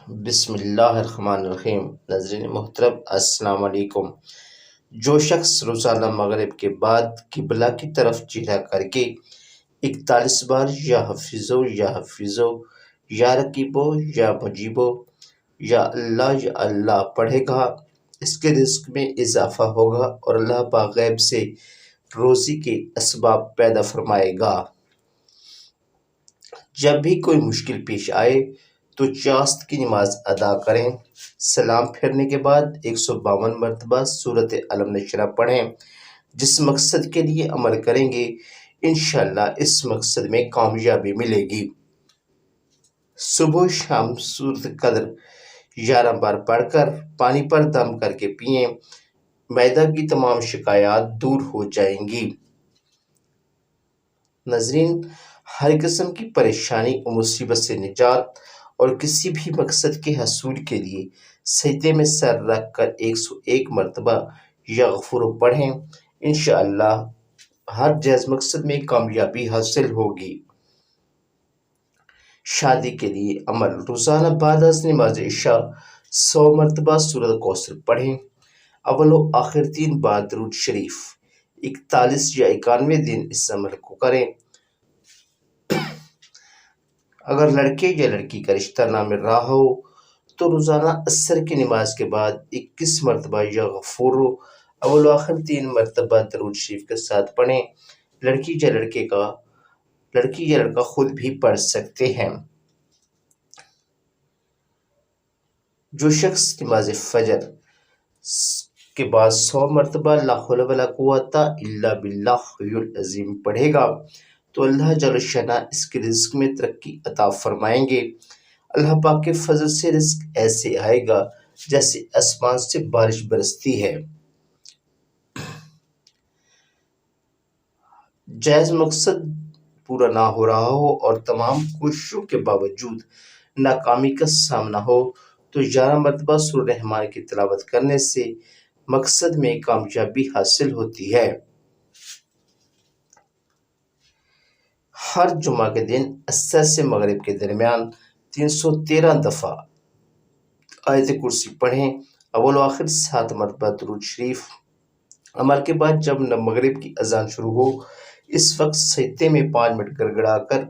بسم اللہ الرحمن الرحیم۔ ناظرین محترم السلام علیکم۔ جو شخص روزانہ مغرب کے بعد قبلہ کی طرف چہرہ کر کے 41 بار یا حفیظو یا حفیظو یا رقیبو یا مجیبو یا اللہ پڑھے گا، اس کے رزق میں اضافہ ہوگا اور اللہ پاک غیب سے روزی کے اسباب پیدا فرمائے گا۔ جب بھی کوئی مشکل پیش آئے تو چاست کی نماز ادا کریں، سلام پھیرنے کے بعد 152 مرتبہ سورۃ الم نشرہ پڑھیں۔ جس مقصد کے لیے عمل کریں گے انشاءاللہ اس مقصد میں کامیابی ملے گی۔ صبح و شام سورۃ قدر 11 بار پڑھ کر پانی پر دم کر کے پئیں، معدہ کی تمام شکایات دور ہو جائیں گی۔ ناظرین، ہر قسم کی پریشانی و مصیبت سے نجات اور کسی بھی مقصد کے حصول کے لیے سجدے میں سر رکھ کر 101 مرتبہ یا غفور پڑھیں، انشاءاللہ ہر جائز مقصد میں کامیابی حاصل ہوگی۔ شادی کے لیے عمل: روزانہ بعد از نماز عشاء 100 مرتبہ سورۃ کوثر پڑھیں۔ اول و آخر 3 بار درود شریف، 41 یا 91 دن اس عمل کو کریں۔ اگر لڑکے یا لڑکی کا رشتہ نہ مل رہا ہو تو روزانہ عصر کی نماز کے بعد 21 مرتبہ یا غفور اول و آخر 3 مرتبہ درود شریف کے ساتھ پڑھیں۔ لڑکی یا لڑکا خود بھی پڑھ سکتے ہیں۔ جو شخص نماز فجر کے بعد 100 مرتبہ لا حول ولا قوت الا باللہ العظیم پڑھے گا تو اللہ جل شانہ اس کے رزق میں ترقی عطا فرمائیں گے۔ اللہ پاک کے فضل سے رزق ایسے آئے گا جیسے آسمان سے بارش برستی ہے۔ جائز مقصد پورا نہ ہو رہا ہو اور تمام کوششوں کے باوجود ناکامی کا سامنا ہو تو 11 مرتبہ سورہ رحمان کی تلاوت کرنے سے مقصد میں کامیابی حاصل ہوتی ہے۔ ہر جمعہ کے دن عصر سے مغرب کے درمیان 313 دفعہ آیت کرسی پڑھیں۔ اول و آخر 7 مرتبہ درود شریف۔ عمل کے بعد جب مغرب کی اذان شروع ہو اس وقت سجدے میں 5 منٹ گڑ گڑا کر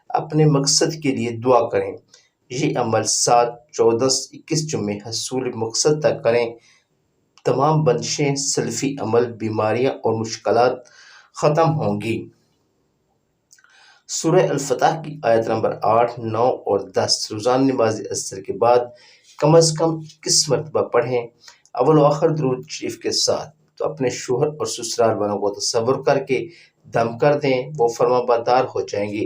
اپنے مقصد کے لیے دعا کریں۔ یہ عمل 7، 14، 21 جمعے حصول مقصد تک کریں۔ تمام بندشیں، سلفی عمل، بیماریاں اور مشکلات ختم ہوں گی۔ سورہ الفتح کی آیت نمبر 8، 9 اور 10 روزانہ نماز عصر کے بعد کم از کم 21 مرتبہ پڑھیں، اول و آخر درود شریف کے ساتھ۔ تو اپنے شوہر اور سسرال والوں کو تصور کر کے دم کر دیں، وہ فرما بردار ہو جائیں گے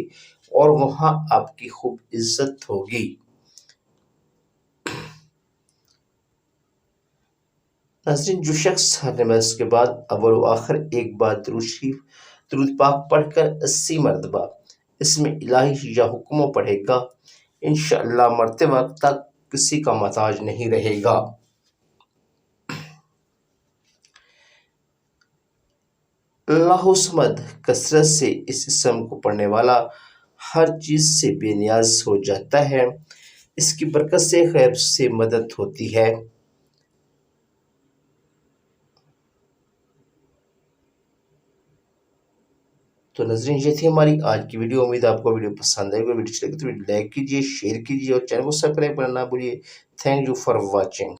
اور وہاں آپ کی خوب عزت ہوگی۔ ناظرین، جو شخص ہر نماز کے بعد اول و آخر 1 بار درود شریف درود پاک پڑھ کر 80 مرتبہ اس میں الہی یا حکموں پڑھے گا انشاءاللہ مرتے وقت تک کسی کا محتاج نہیں رہے گا۔ اللہ صمد کثرت سے اس اسم کو پڑھنے والا ہر چیز سے بے نیاز ہو جاتا ہے، اس کی برکت سے غیب سے مدد ہوتی ہے۔ تو ناظرین، یہ تھی ہماری آج کی ویڈیو۔ امید آپ کو ویڈیو پسند آئے گی۔ ویڈیو اچھی لگے تو ویڈیو لائک کیجیے، شیئر کیجیے اور چینل کو سبسکرائب کرنا نہ بھولیے۔ Thank you for watching.